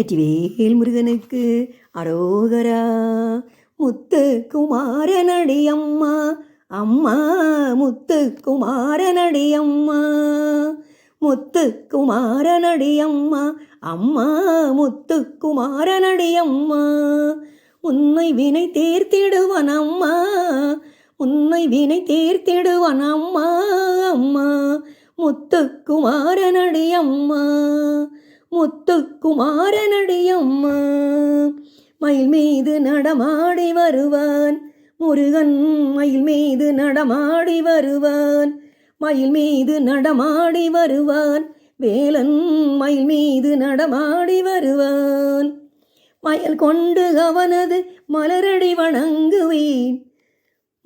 வெற்றிவேல் முருகனுக்கு அரோகரா. முத்து குமாரனடி அம்மா அம்மா, முத்து குமாரனடி அம்மா, முத்து குமாரனடி அம்மா அம்மா, முத்து குமாரனடி அம்மா. உன்னை வினை தீர்த்திடுவன் அம்மா, உன்னை வினை தீர்த்திடுவன் அம்மா அம்மா, முத்து குமாரனடி அம்மா, முத்து குமாரனடி அம்மா. மயில் மீது நடமாடி வருவான் முருகன், மயில் மீது நடமாடி வருவான், மயில் மீது நடமாடி வருவான் வேலன், மயில் மீது நடமாடி வருவான். மயில் கொண்டு அவனது மலரடி வணங்குவேன்,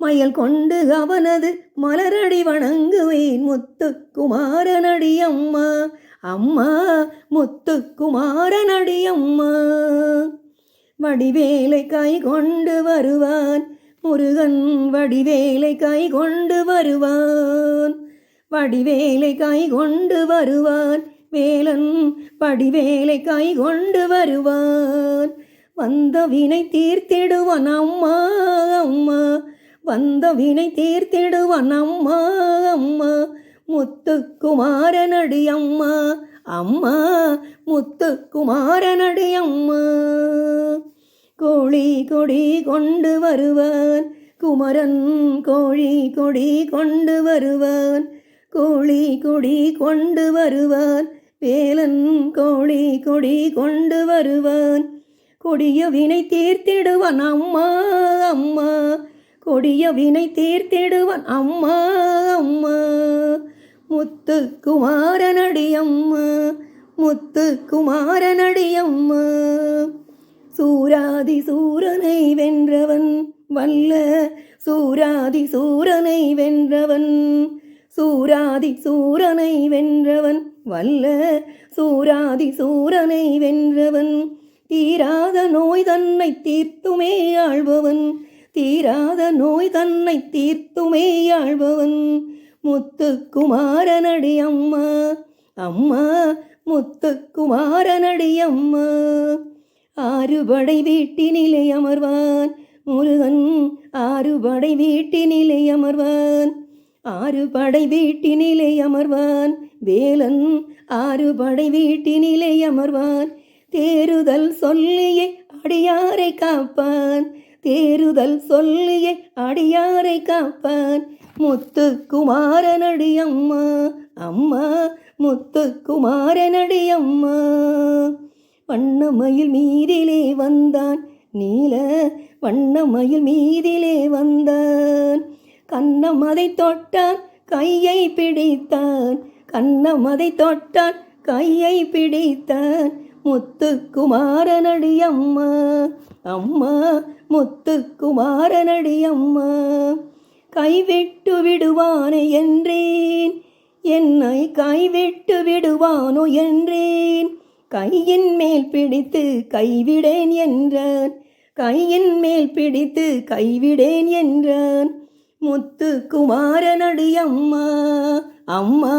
மயில் கொண்டு அவனது மலரடி வணங்குவேன். முத்து குமாரனடி அம்மா அம்மா, முத்து குமாரனடி அம்மா. வடிவேலை கை கொண்டு வருவான் முருகன், வடிவேலை கை கொண்டு வருவான், வடிவேலை கை கொண்டு வருவான் வேலன், வடிவேலை கை கொண்டு வருவான். வந்த வினை தீர்த்திடுவான் அம்மா அம்மா, வந்த வினை தீர்த்திடுவான் அம்மா அம்மா, முத்து குமாரனடி அம்மா அம்மா, முத்து குமாரனடி அம்மா. கோழி கொடி கொண்டு வருவான் குமரன், கோழி கொடி கொண்டு வருவான், கோழி கொடி கொண்டு வருவான் வேலன், கோழி கொடி கொண்டு வருவான். கொடிய வினை தீர்த்திடுவான் அம்மா அம்மா, கொடிய வினை தீர்த்திடுவான் அம்மா அம்மா, முத்து குமாரனடி அம்மா, முத்து குமாரனடி அம்மா. சூராதி சூரனை வென்றவன் வல்ல, சூராதி சூரனை வென்றவன், சூராதி சூரனை வென்றவன் வல்ல, சூராதி சூரனை வென்றவன். தீராத நோய் தன்னை தீர்த்துமே ஆழ்பவன், தீராத நோய் தன்னை தீர்த்துமே ஆழ்பவன். முத்து குமாரனடி அம்மா அம்மா, முத்து குமாரனடி அம்மா. ஆறுபடை வீட்டினிலே அமர்வான் முருகன், ஆறுபடை வீட்டினிலே அமர்வான், ஆறுபடை வீட்டினிலே அமர்வான் வேலன், ஆறுபடை வீட்டினிலே அமர்வான். தேறுதல் சொல்லியே அடியாரை காப்பான், தேறுதல் சொல்லியே அடியாரை காப்பான். முத்து குமாரனடி அம்மா அம்மா, முத்து குமாரனடி அம்மா. வண்ணமயில் மீதிலே வந்தான் நீல, வண்ணமயில் மீதிலே வந்தான். கண்ணம் அதை தொட்டான் கையை பிடித்தான், கண்ணம் அதை தொட்டான் கையை பிடித்தான். முத்து குமாரனடி அம்மா அம்மா, முத்து குமாரனடி அம்மா. கைவிட்டு விடுவானே என்றேன், என்னை கைவிட்டு விடுவானோ என்றேன். கையின் மேல் பிடித்து கைவிடேன் என்றான், கையின் மேல் பிடித்து கைவிடேன் என்றான். முத்து குமாரனடி அம்மா அம்மா,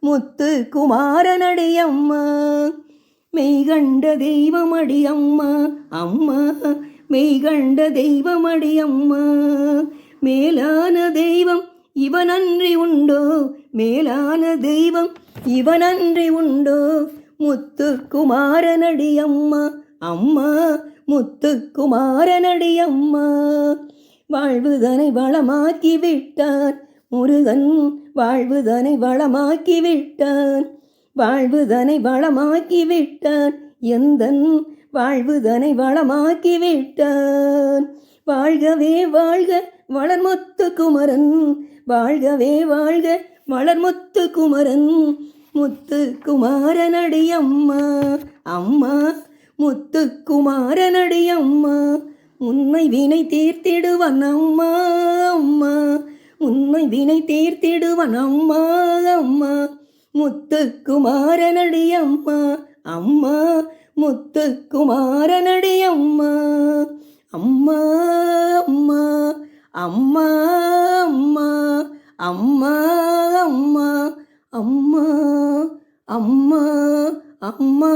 முத்து குமாரனடி அம்மா. மெய்கண்ட தெய்வமடி அம்மா அம்மா, மெய்கண்ட தெய்வமடி அம்மா. மேலான தெய்வம் இவனன்றி உண்டோ, மேலான தெய்வம் இவனன்றி உண்டோ. முத்து குமாரனடி அம்மா அம்மா, முத்து குமாரனடி அம்மா. வாழ்வுதனை வளமாக்கி விட்டான் முருகன், வாழ்வுதனை வளமாக்கி விட்டான், வாழ்வுதனை வளமாக்கி விட்டான் எந்தன், வாழ்வுதனை வளமாக்கி விட்டான். வாழ்கவே வாழ்க வளர்முத்து குமரன், வாழ்கவே வாழ்க வளர்முத்து குமரன். முத்து குமாரனடி அம்மா அம்மா, முத்து குமாரனடி அம்மா. உன்னை வினை தீர்த்திடுவன் அம்மா அம்மா, உன்னை வினை தீர்த்திடுவன் அம்மா அம்மா. முத்து குமாரனடி அம்மா அம்மா, முத்து குமாரனடி அம்மா. அம்மா அம்மா அம்மா அம்மா அம்மா அம்மா அம்மா அம்மா அம்மா.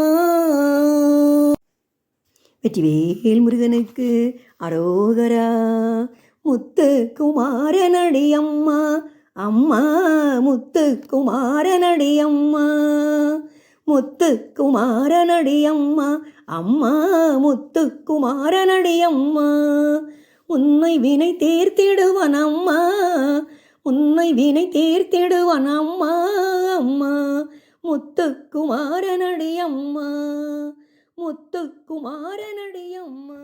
வெற்றிவேல் முருகனுக்கு அரோகரா. முத்து குமாரனடி அம்மா அம்மா, முத்து குமாரனடி அம்மா, முத்து குமாரனடி அம்மா அம்மா, முத்து குமாரனடி அம்மா. உன்னை வினை தீர்த்திடுவன் அம்மா, உன்னை வினை தீர்த்திடுவன் அம்மா அம்மா, முத்து குமாரனடி அம்மா, முத்து குமாரனடி அம்மா.